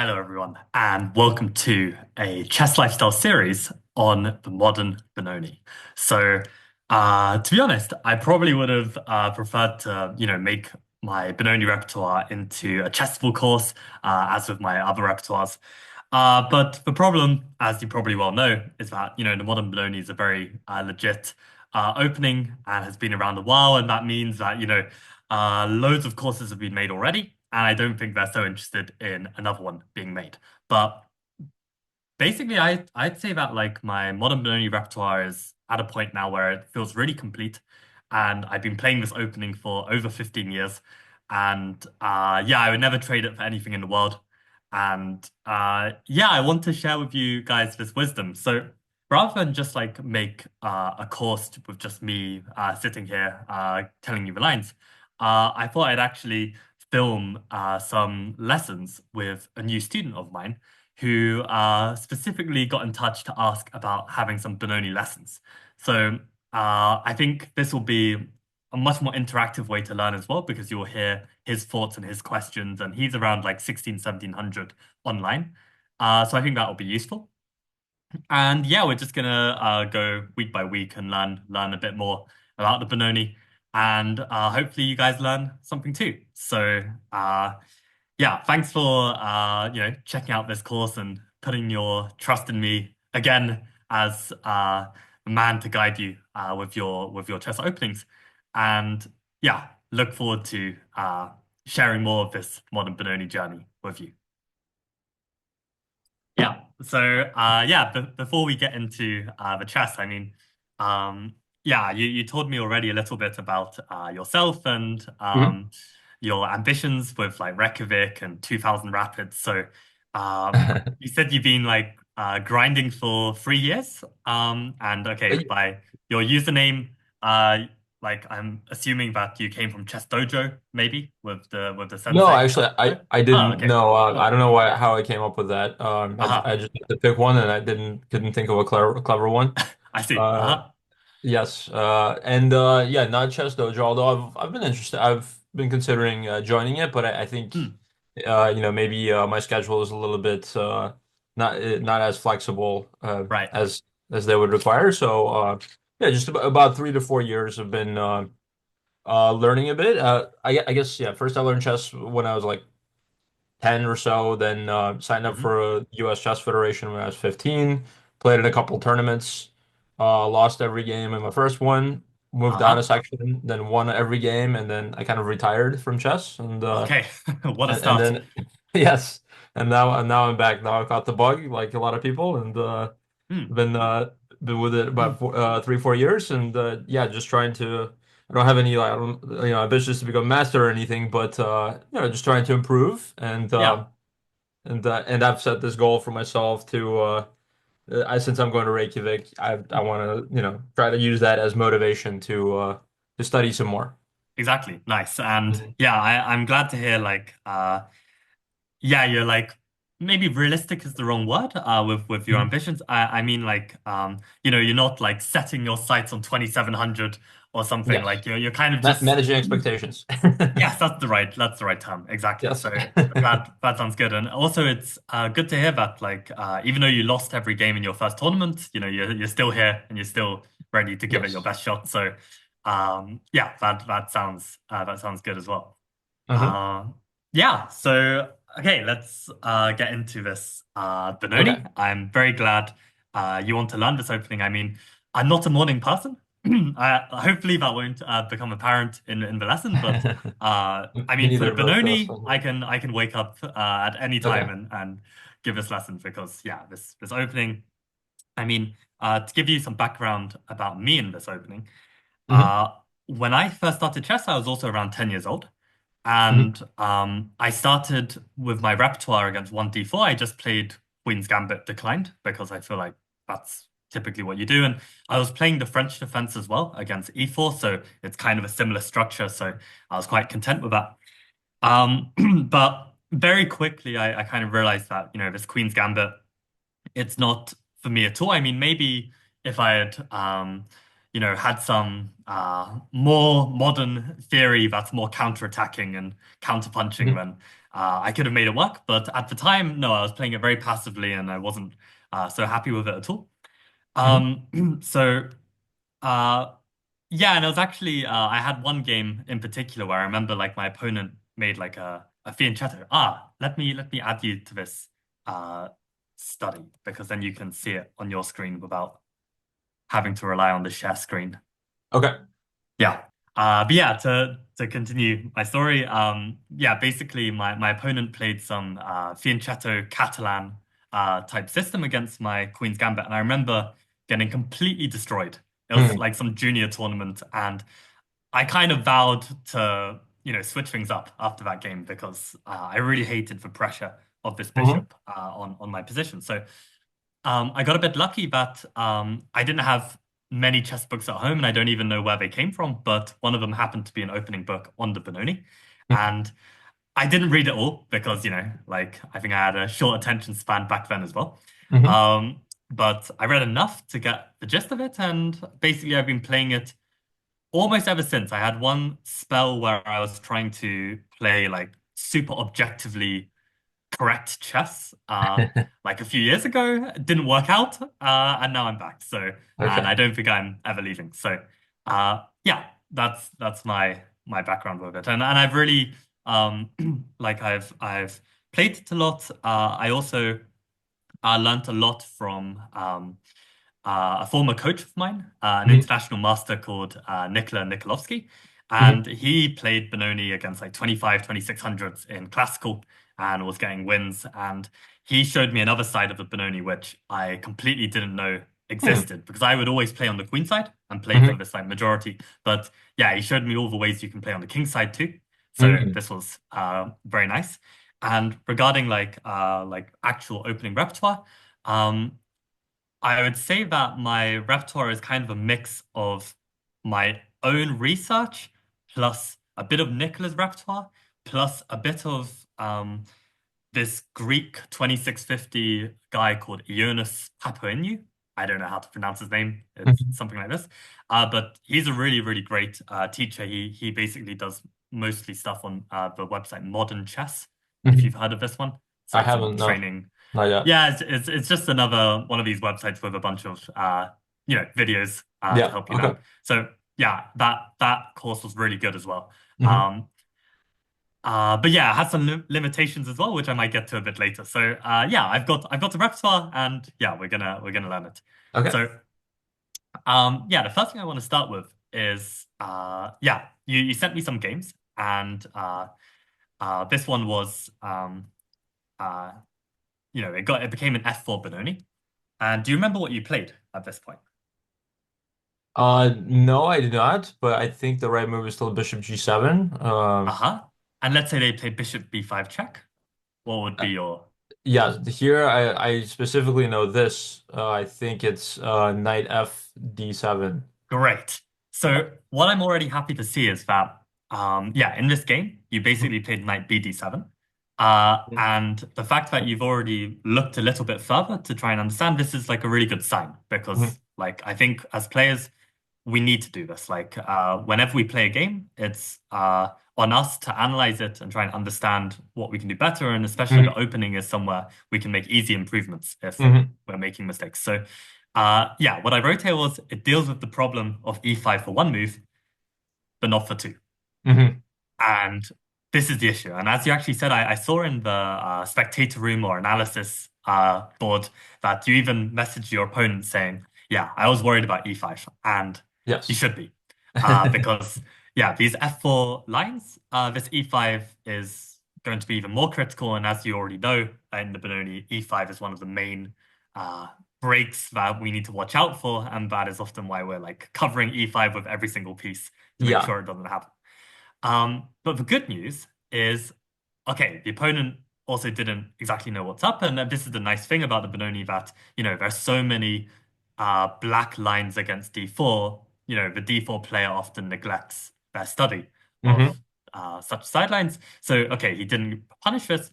Hello, everyone, and welcome to a chess lifestyle series on the modern Benoni. To be honest, I probably would have preferred to, make my Benoni repertoire into a chessable course, as with my other repertoires. But the problem, as you probably well know, is that, the modern Benoni is a very legit opening and has been around a while, and that means that, loads of courses have been made already, and I don't think they're so interested in another one being made. But basically, I'd say that like my modern Benoni repertoire is at a point now where it feels really complete, and I've been playing this opening for over 15 years, and yeah, I would never trade it for anything in the world. And yeah, I want to share with you guys this wisdom. So rather than just like make a course with just me sitting here telling you the lines, I thought I'd actually film some lessons with a new student of mine who specifically got in touch to ask about having some Benoni lessons. So I think this will be a much more interactive way to learn as well, because you'll hear his thoughts and his questions, and he's around like 16, 1700 online. So I think that will be useful. And yeah, we're just gonna go week by week and learn a bit more about the Benoni, and hopefully you guys learn something too. Yeah, thanks for checking out this course and putting your trust in me again as the man to guide you with your chess openings. And yeah, look forward to sharing more of this modern Benoni journey with you. Yeah. Yeah, before we get into the chess, I mean, yeah, you told me already a little bit about yourself and Mhm. your ambitions with like Reykjavik and 2000 Rapids. You said you've been like grinding for 3 years. And okay, by your username, like I'm assuming that you came from Chess Dojo, maybe with the No, sensei. actually, No? I Oh, didn't okay. know. I Cool. don't know how I came up with that. I Uh-huh. just had to pick one, and I didn't couldn't think of a clever one. I see. Uh, Uh-huh. yes, and yeah, not chess dojo. Although I've been interested. I've been considering joining it, but I think Hmm. maybe my schedule is a little bit not as flexible Right. as they would require. So yeah, just about 3 to 4 years have been learning a bit. I guess yeah. First, I learned chess when I was like 10 or so. Then signed up Hmm. for a U.S. Chess Federation when I was 15. Played in a couple tournaments. Lost every game in my first one. Moved down a Uh-huh. section. Then won every game, and then I kind of retired from chess. Okay. What a And start. then yes, and now I'm back. Now I caught the bug like a lot of people, and Hmm. been been with it about 3 4 years, and yeah, just trying to. I don't have any like I don't, ambitions to become master or anything, but just trying to improve, Yeah. and I've set this goal for myself to since I'm going to Reykjavik, I want to try to use that as motivation to study some more. Exactly. Nice. And Mhm. yeah, I'm glad to hear like yeah, you're like maybe realistic is the wrong word with your Mhm. ambitions. I mean like you're not like setting your sights on 2700 or something. Yes, Like you're kind of just Managing expectations. yes, that's the right term. Exactly. Yes. So that sounds good. And also it's good to hear that like even though you lost every game in your first tournament, you're still here and you're still ready to give it your Yes. best shot. So yeah, that sounds good as well. Hmm. Uh yeah, so okay, let's get into this Benoni. Okay. I'm very glad you want to learn this opening. I mean, I'm not a morning person. Hopefully that won't become apparent in the lesson, but I Me mean for the neither, but Benoni, I can wake up at any time okay. and give this lesson because yeah, this opening. I mean, to give you some background about me in this opening, Hmm. uh, when I first started chess, I was also around 10 years old. Hmm. And I started with my repertoire against 1d4. I just played Queen's Gambit declined because I feel like that's typically what you do. And I was playing the French defense as well against e4, so it's kind of a similar structure. So I was quite content with that. But very quickly, I kind of realized that, this Queen's Gambit it's not for me at all. I mean, maybe if I had, had some more modern theory that's more counterattacking and counterpunching, Hmm. then I could have made it work. But at the time, no, I was playing it very passively and I wasn't so happy with it at all. Hmm. So uh, yeah, and it was actually I had one game in particular where I remember like my opponent made like a fianchetto. Let me add you to this uh study because then you can see it on your screen without having to rely on the share screen. Okay. Yeah. But yeah, to continue my story, yeah, basically my opponent played some fianchetto Catalan type system against my Queen's Gambit, and I remember getting completely destroyed. It was Hmm. like some junior tournament, and I kind of vowed to, switch things up after that game because I really hated the pressure of this Hmm. bishop on my position. So I got a bit lucky that I didn't have many chess books at home, and I don't even know where they came from. But one of them happened to be an opening book on the Benoni, and I didn't read it all because, like I think I had a short attention span back then as well. Hmm. Um, but I read enough to get the gist of it, and basically I've been playing it almost ever since. I had one spell where I was trying to play like super objectively correct chess like a few years ago. It didn't work out, and now I'm back. So, and Okay. I don't think I'm ever leaving. So, yeah, that's my background with it, and I've really like I've played it a lot. I also learned a lot from a former coach of mine, an Hmm. international master called Nikola Nikolovsky. Hmm. And he played Benoni against like 25, 2600s in classical and was getting wins. And he showed me another side of the Benoni, which I completely didn't know Hmm. existed because I would always play on the queen side and play for Hmm. this like majority. But yeah, he showed me all the ways you can play on the king side too. So Hmm. this was very nice. And regarding like actual opening repertoire, um, I would say that my repertoire is kind of a mix of my own research plus a bit of Nicola's repertoire plus a bit of this Greek 2650 guy called Ioannis Papaioannou. I don't know how to pronounce his name. It's Hmm. something like this. But he's a really, really great teacher. He basically does mostly stuff on the website Modern Chess, if you've Hmm. heard of this one. So I it's some haven't, no, training. not yet. Yeah, it's just another one of these websites with a bunch of videos to Yeah. help you Okay. learn. So yeah, that course was really good as well. Hmm. Um, but yeah, it has some limitations as well, which I might get to a bit later. So yeah, I've got the repertoire, and yeah, we're gonna learn it. Okay. So yeah, the first thing I want to start with is yeah, you sent me some games, and this one was uh it became an F4 Benoni. And do you remember what you played at this point? No, I did not, but I think the right move is still bishop G7. Uh-huh. And let's say they played bishop b5 check. What would be your Yeah, here I specifically know this. I think it's knight F D7. great? So what I'm already happy to see is that yeah, in this game, you Mhm. basically played knight bd7. And the fact that you've already looked a little bit further to try and understand this is like a really good sign Mhm. because like I think as players we need to do this. Like whenever we play a game, it's on us to analyze it and try and understand what we can do better. And especially the Mhm. opening is somewhere we can make easy improvements if Mhm. we're making mistakes. So yeah, what I wrote here was it deals with the problem of e5 for one move, but not for two. Mhm. And this is the issue. And as you actually said, I saw in the spectator room or analysis board that you even messaged your opponent saying, yeah, I was worried about e5. And you Yes. should be. Because, yeah, these f4 lines, this e5 is going to be even more critical. And as you already know, in the Benoni, e5 is one of the main uh, breaks that we need to watch out for. And that is often why we're like covering e5 with every single piece to make Yeah. sure it doesn't happen. But the good news is, okay, the opponent also didn't exactly know what's up, and this is the nice thing about the Benoni that, there's so many black lines against d4. The d4 player often neglects their study Hmm. of such sidelines. So, okay, he didn't punish this.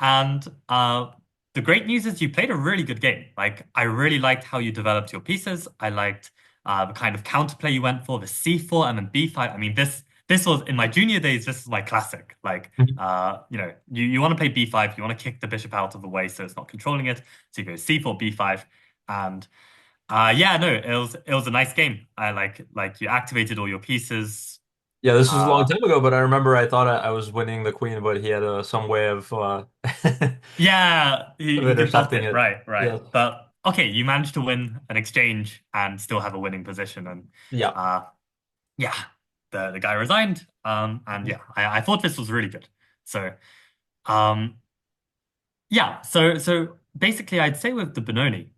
And the great news is you played a really good game. Like, I really liked how you developed your pieces. I liked the kind of counterplay you went for, the C4 and then B5. I mean, this was in my junior days, this is my classic. Like, Mhm. you want to play B5, you want to kick the bishop out of the way so it's not controlling it. So you go C4, B5, and yeah, no, it was a nice game. I like you activated all your pieces. Yeah, this was a long Uh, time ago, but I remember I thought I was winning the queen, but he had some way of yeah, of he could bot intercepting it. it. Right, right. Yeah. But okay, you managed to win an exchange and still have a winning position. And Yeah. uh, yeah, the guy resigned. And yeah, I thought this was really good. So um, yeah, so basically, I'd say with the Benoni,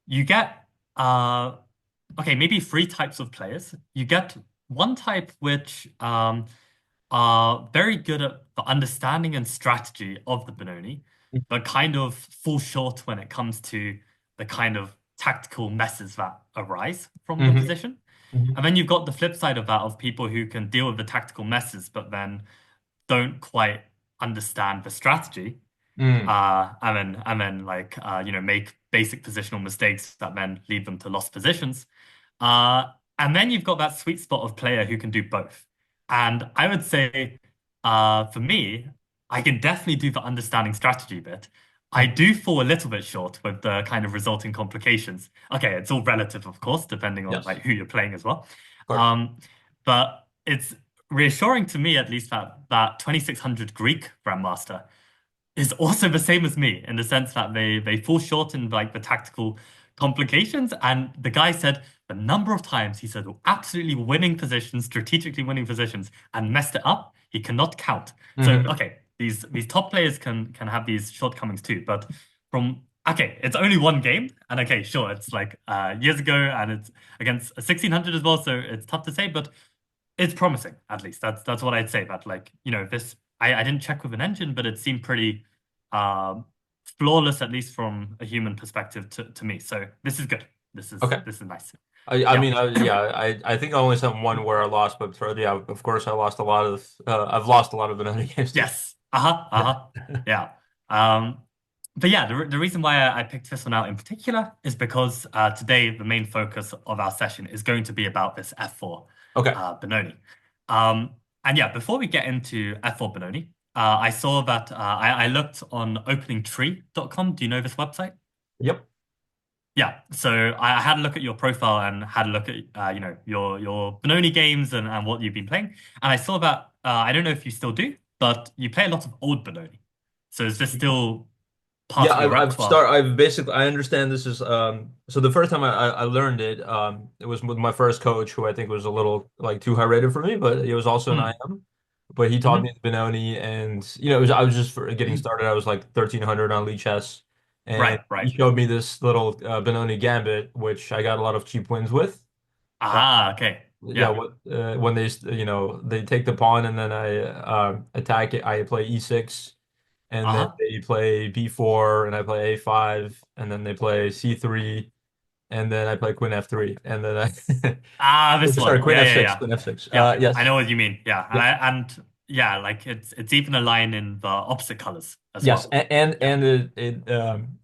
you get okay, maybe three types of players. You get one type which are very good at the understanding and strategy of the Benoni, but kind of fall short when it comes to the kind of tactical messes that arise from the Hmm. position. Hmm. And then you've got the flip side of that of people who can deal with the tactical messes, but then don't quite understand the strategy Mm. and then like make basic positional mistakes that then lead them to lost positions. Uh, and then you've got that sweet spot of player who can do both. And I would say, for me, I can definitely do the understanding strategy bit. I Mm. do fall a little bit short with the kind of resulting complications. Okay, it's all relative, of course, depending on Yes, like who you're playing as well. of course. But it's reassuring to me, at least, that 2600 Greek Grandmaster is also the same as me in the sense that they fall short in like the tactical complications. And the guy said the number of times he said absolutely winning positions, strategically winning positions, and messed it up, he cannot count. So Hmm. okay, these top players can have these shortcomings too, but from okay, it's only one game, and okay, sure, it's like years ago, and it's against a 1600 as well, so it's tough to say, but it's promising, at least. That's what I'd say. But like, this I didn't check with an engine, but it seemed pretty um flawless, at least from a human perspective to me. So this is good. This is Okay. this is nice. I Yeah. mean, yeah, I think I only sent one where I lost, but yeah, of course, I lost a lot of. I've lost a lot of Benoni games too. Yes. Uh-huh. Uh-huh. Yeah. Um, but yeah, the reason why I picked this one out in particular is because today the main focus of our session is going to be about this F4 Okay. Benoni. And yeah, before we get into F4 Benoni, I saw that I looked on openingtree.com. Do you know this website? Yep. Yeah, so I had a look at your profile and had a look at your Benoni games and what you've been playing, and I saw that I don't know if you still do, but you play a lot of old Benoni. So is this still part Yeah, of your repertoire? I've basically I understand this is so the first time I learned it it was with my first coach who I think was a little like too high rated for me, but he was also an Mm, IM. But he taught me hmm the Benoni, and I was just for getting started. I was like 1300 on Lee Chess, and Right, he right. showed me this little Benoni Gambit, which I got a lot of cheap wins with. Ah, okay. Yeah, Yeah. what when they take the pawn and then I attack it, I play e6, and then Uh-huh. they play b4 and I play a5, and then they play c3, and then I play queen f3, and then I Ah, this sorry, one. queen Yeah, yeah, f6, yeah. queen f6. Yeah, I Yes. know what you mean. Yeah, and Yep. yeah, like it's even a line in the opposite colors as Yes, well. Yeah. and it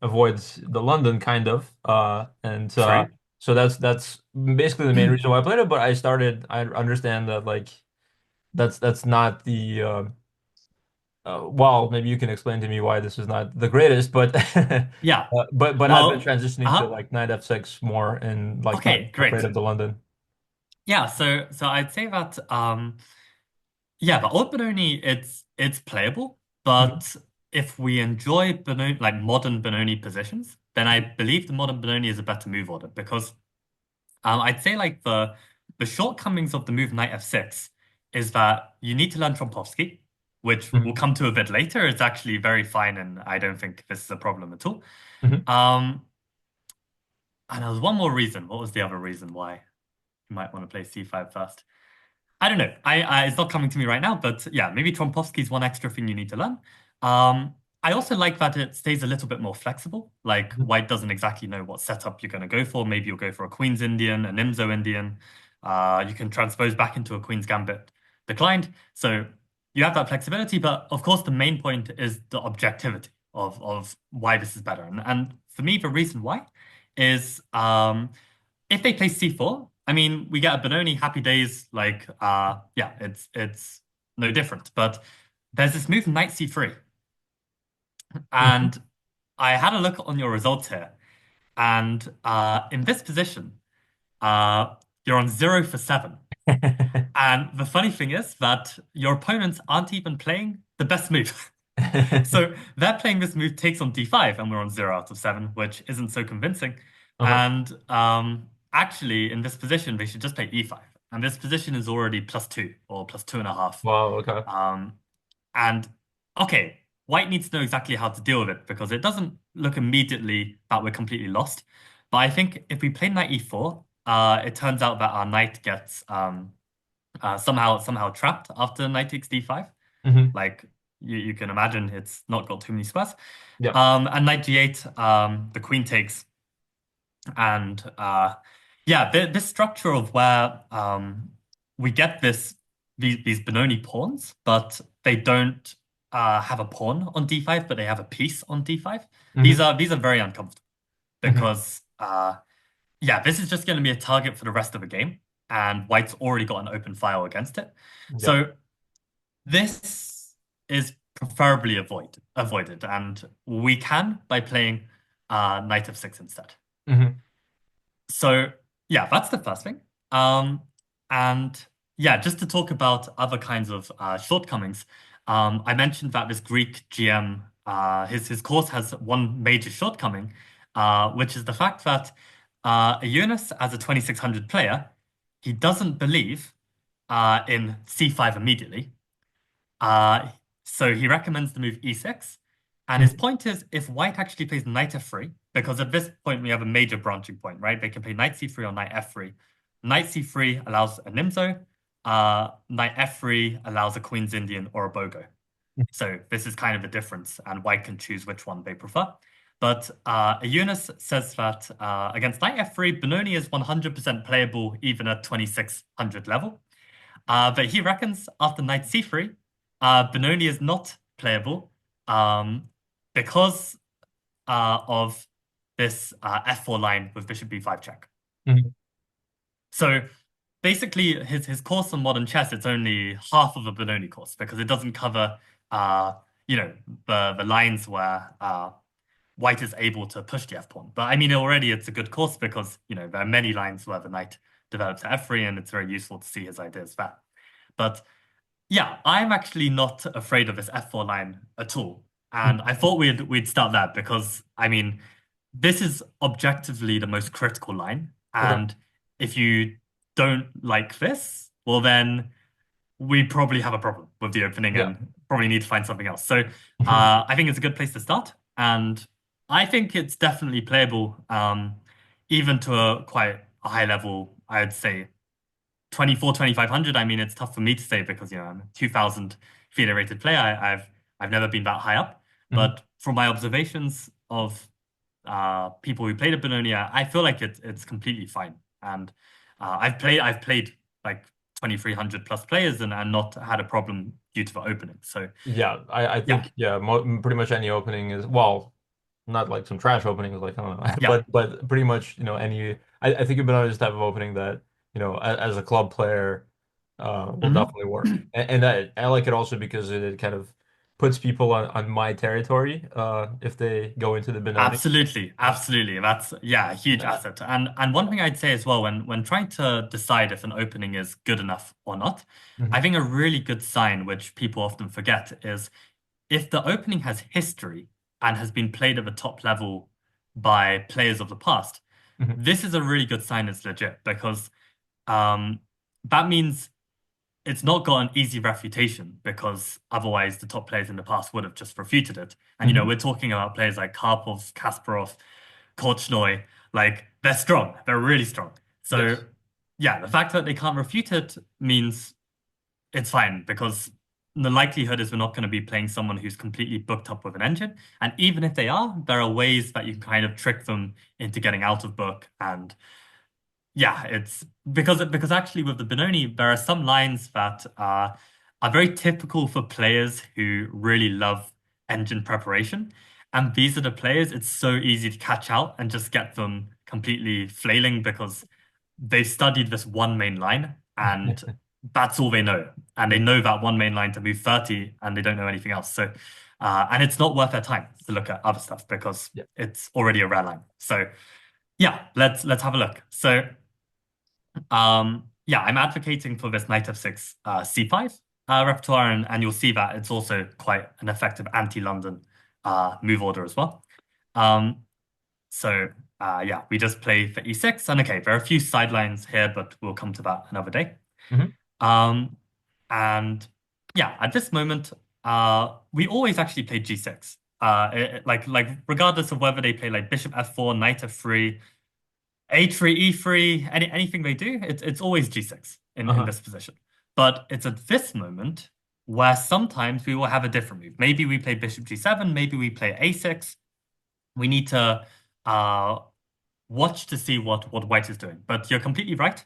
avoids the London kind of, and True. so that's basically the main reason why I played it. But I understand that like that's not the well, maybe you can explain to me why this is not the greatest, but Yeah. but I've been Well, transitioning to uh-huh. like knight f6 more and like not Okay, afraid great. of the London. Yeah, so I'd say that yeah, the old Benoni it's playable, Mhm. but if we enjoy Benoni like modern Benoni positions, then I believe the modern Benoni is a better move order because I'd say like the shortcomings of the move knight f6 is that you need to learn Trompowsky, which we'll Mhm. come to a bit later. It's actually very fine, and I don't think this is a problem at all. Mhm. Um, and there was one more reason. What was the other reason why you might want to play c5 first? I don't know. It's not coming to me right now, but yeah, maybe Trompowsky is one extra thing you need to learn. I also like that it stays a little bit more flexible. Like Mhm. White doesn't exactly know what setup you're going to go for. Maybe you'll go for a Queen's Indian, a Nimzo Indian. You can transpose back into a Queen's Gambit declined. So you have that flexibility, but of course the main point is the objectivity of why this is better. And for me, the reason why is if they play c4, I mean, we get a Benoni happy days. Like, yeah, it's no different. But there's this move knight c3, Mhm. and I had a look on your results here, and in this position, uh, you're on 0 for 7. And the funny thing is that your opponents aren't even playing the best move. So they're playing this move takes on d5, and we're on 0 out of 7, which isn't so convincing. Uh-huh. And actually, in this position, they should just play e5. And this position is already +2 or +2.5. Wow, okay. Um, and okay, white needs to know exactly how to deal with it because it doesn't look immediately that we're completely lost. But I think if we play knight e4, it turns out that our knight gets somehow trapped after knight takes d5. Hmm. Like you can imagine, it's not got too many squares. Yeah. And knight g8, the queen takes, and yeah, this structure of where we get these Benoni pawns, but they don't have a pawn on d5, but they have a piece on d5. Hmm. These are very uncomfortable Hmm. because yeah, this is just going to be a target for the rest of the game, and White's already got an open file against it. Yeah. So this is preferably avoided, and we can by playing knight f6 instead. Hmm. So yeah, that's the first thing. Um, and yeah, just to talk about other kinds of shortcomings, I mentioned that this Greek GM, his course has one major shortcoming, which is the fact that Eunice, as a 2600 player, he doesn't believe in c5 immediately. Uh, so he recommends the move e6. And his Hmm. point is if white actually plays knight f3, because at this point we have a major branching point, right? They can play knight c3 or knight f3. Knight c3 allows a Nimzo. Knight f3 allows a Queen's Indian or a Bogo. So this is kind of the difference, and white can choose which one they prefer. But Eunice says that against knight f3, Benoni is 100% playable even at 2600 level. But he reckons after knight c3, Benoni is not playable um, because of this f4 line with bishop b5 check. Hmm. So basically, his course on modern chess, it's only half of a Benoni course because it doesn't cover, uh, you know, the lines where white is able to push the f pawn. But I mean, already it's a good course because, there are many lines where the knight develops to f3, and it's very useful to see his ideas there. But yeah, I'm actually not afraid of this F4 line at all. And I thought we'd start that because I mean, this is objectively the most critical line. Okay. And if you don't like this, well then we probably have a problem with the opening Yeah. and probably need to find something else. So I think it's a good place to start. And I think it's definitely playable, even to a quite a high level, I'd say 24, 2500. I mean, it's tough for me to say because, I'm a 2000 FIDE rated player. I've never been that high up. Hmm. But from my observations of people who played at Benoni, I feel like it's completely fine. And I've played like 2300 plus players and not had a problem due to the opening. So Yeah, I yeah, think yeah, mo pretty much any opening is well, not like some trash openings like I don't know, yeah, but pretty much any. I think you've been on this type of opening that as a club player, will Mhm. definitely work, and I like it also because it kind of puts people on my territory, if they go into the Benoni. Absolutely, Uh, absolutely. That's yeah, a huge yeah. asset. And one thing I'd say as well, when trying to decide if an opening is good enough or not, I Hmm. think a really good sign, which people often forget, is if the opening has history and has been played at the top level by players of the past. Hmm. This is a really good sign it's legit because um, that means it's not got an easy refutation because otherwise the top players in the past would have just refuted it. And Hmm. we're talking about players like Karpov, Kasparov, Korchnoi, like they're strong. They're really strong. So Yes. yeah, the fact that they can't refute it means it's fine because the likelihood is we're not going to be playing someone who's completely booked up with an engine. And even if they are, there are ways that you can kind of trick them into getting out of book. And yeah, it's because actually with the Benoni, there are some lines that are very typical for players who really love engine preparation. And these are the players it's so easy to catch out and just get them completely flailing because they studied this one main line and that's all they know. And they know that one main line to move 30 and they don't know anything else. So, and it's not worth their time to look at other stuff because Yeah. it's already a red line. So yeah, let's have a look. So, yeah, I'm advocating for this knight f6, c5 repertoire, and you'll see that it's also quite an effective anti-London move order as well. Um, so yeah, we just play for e6, and okay, there are a few sidelines here, but we'll come to that another day. Hmm. Um, and yeah, at this moment, we always actually play g6. Like regardless of whether they play like bishop f4, knight f3, a3, e3, anything they do, it's always g6 in Uh-huh. this position. But it's at this moment where sometimes we will have a different move. Maybe we play bishop g7, maybe we play a6. We need to uh, watch to see what white is doing. But you're completely right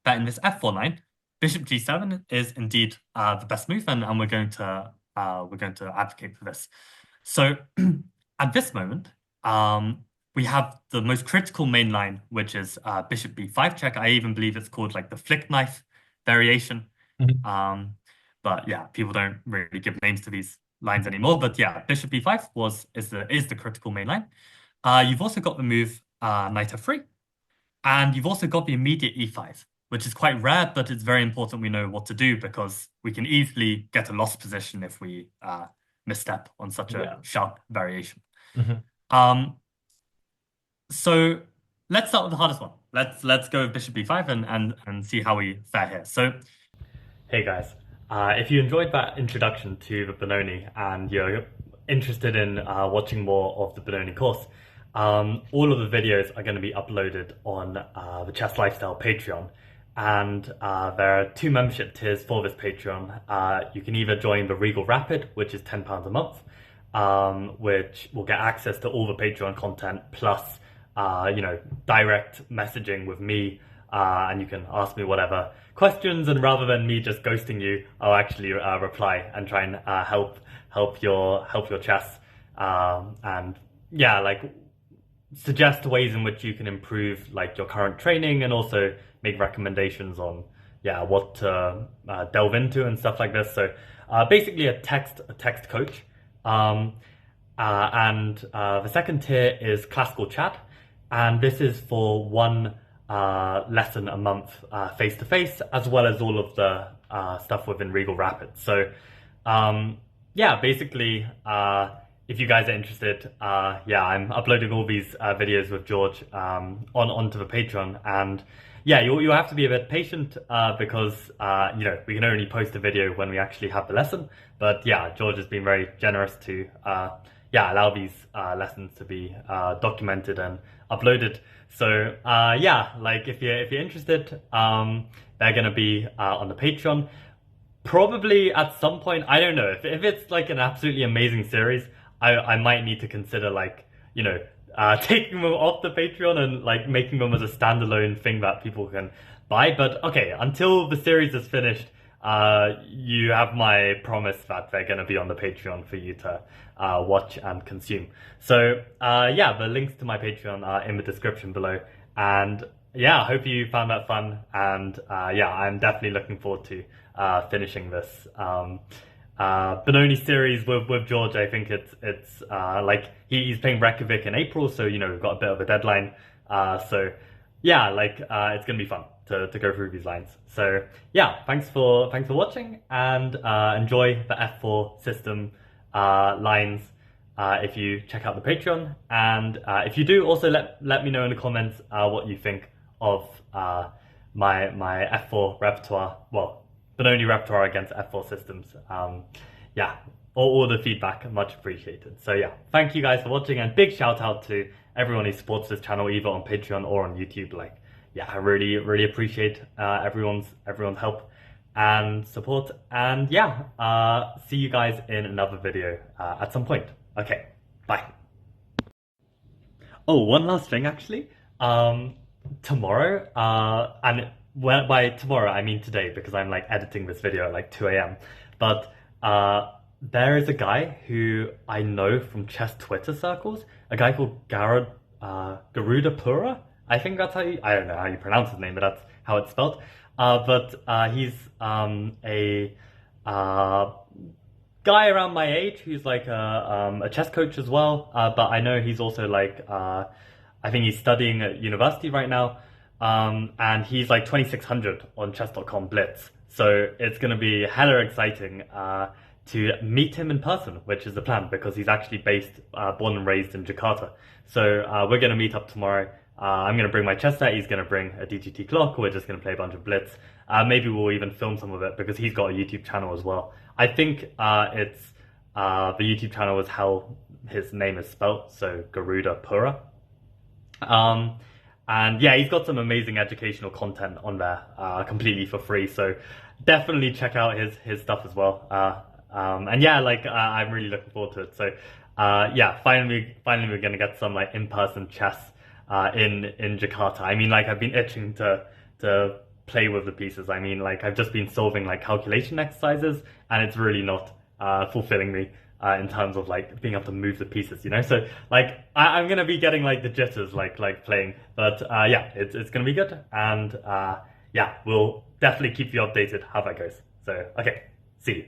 that in this f4 line, bishop g7 is indeed the best move, and we're going to advocate for this. So at this moment, we have the most critical main line, which is bishop b5 check. I even believe it's called like the flick knife variation. Hmm. Um, but yeah, people don't really give names to these lines anymore. But yeah, bishop b5 is the critical main line. You've also got the move knight f3, and you've also got the immediate e5, which is quite rare, but it's very important we know what to do because we can easily get a lost position if we misstep on such a Yeah. sharp variation. Hmm. Um, so let's start with the hardest one. Let's go with bishop b5 and see how we fare here. So hey guys, if you enjoyed that introduction to the Benoni and you're interested in watching more of the Benoni course, all of the videos are going to be uploaded on the Chess Lifestyle Patreon. And there are two membership tiers for this Patreon. You can either join the Regal Rapid, which is £10 a month, which will get access to all the Patreon content plus, direct messaging with me, and you can ask me whatever questions. And rather than me just ghosting you, I'll actually reply and try and help your chess, and yeah, like suggest ways in which you can improve like your current training and also make recommendations on yeah what to delve into and stuff like this. So basically a text coach. Um, and The second tier is classical chat, and this is for one lesson a month face to face, as well as all of the stuff within Regal Rapids. So yeah, basically, if you guys are interested, yeah, I'm uploading all these videos with George onto the Patreon, and yeah, you'll have to be a bit patient because we can only post a video when we actually have the lesson. But yeah, George has been very generous to yeah allow these lessons to be documented and uploaded. So yeah, like if you're interested, they're gonna be on the Patreon. Probably at some point, I don't know if it's like an absolutely amazing series, I might need to consider like taking them off the Patreon and like making them as a standalone thing that people can buy. But okay, until the series is finished, you have my promise that they're going to be on the Patreon for you to watch and consume. So yeah, the links to my Patreon are in the description below. And yeah, I hope you found that fun. And yeah, I'm definitely looking forward to finishing this Benoni series with George. I think it's like he's playing Reykjavik in April, so we've got a bit of a deadline. So yeah, like it's gonna be fun to go through these lines. So yeah, thanks for watching, and enjoy the F4 system lines. If you check out the Patreon, and if you do, also let me know in the comments what you think of my F4 repertoire. Well, Benoni repertoire against F4 systems. Yeah, all the feedback much appreciated. So yeah, thank you guys for watching, and big shout out to everyone who supports this channel either on Patreon or on YouTube. Like, yeah, I really appreciate everyone's help and support. And yeah, see you guys in another video at some point. Okay, bye. Oh, one last thing actually. Tomorrow, and when by tomorrow I mean today because I'm like editing this video at like 2 a.m. But there is a guy who I know from chess Twitter circles, a guy called Garuda Pura. I think that's how I don't know how you pronounce his name, but that's how it's spelled. But he's a uh, guy around my age who's like a chess coach as well. But I know he's also like I think he's studying at university right now. And he's like 2600 on chess.com Blitz. So it's gonna be hella exciting to meet him in person, which is the plan because he's actually born and raised in Jakarta. So we're gonna meet up tomorrow. I'm gonna bring my chess set. He's gonna bring a DGT clock. We're just gonna play a bunch of Blitz. Maybe we'll even film some of it because he's got a YouTube channel as well. I think it's the YouTube channel is how his name is spelt, so Garuda Pura. Um, and yeah, he's got some amazing educational content on there, completely for free. So definitely check out his stuff as well. And yeah, like I'm really looking forward to it. So yeah, finally we're gonna get some like in-person chess in Jakarta. I mean, like I've been itching to play with the pieces. I mean, like I've just been solving like calculation exercises, and it's really not fulfilling me in terms of like being able to move the pieces, you know. So like I'm gonna be getting like the jitters like playing, but yeah, it's gonna be good, and yeah, we'll definitely keep you updated how that goes. So okay, see you.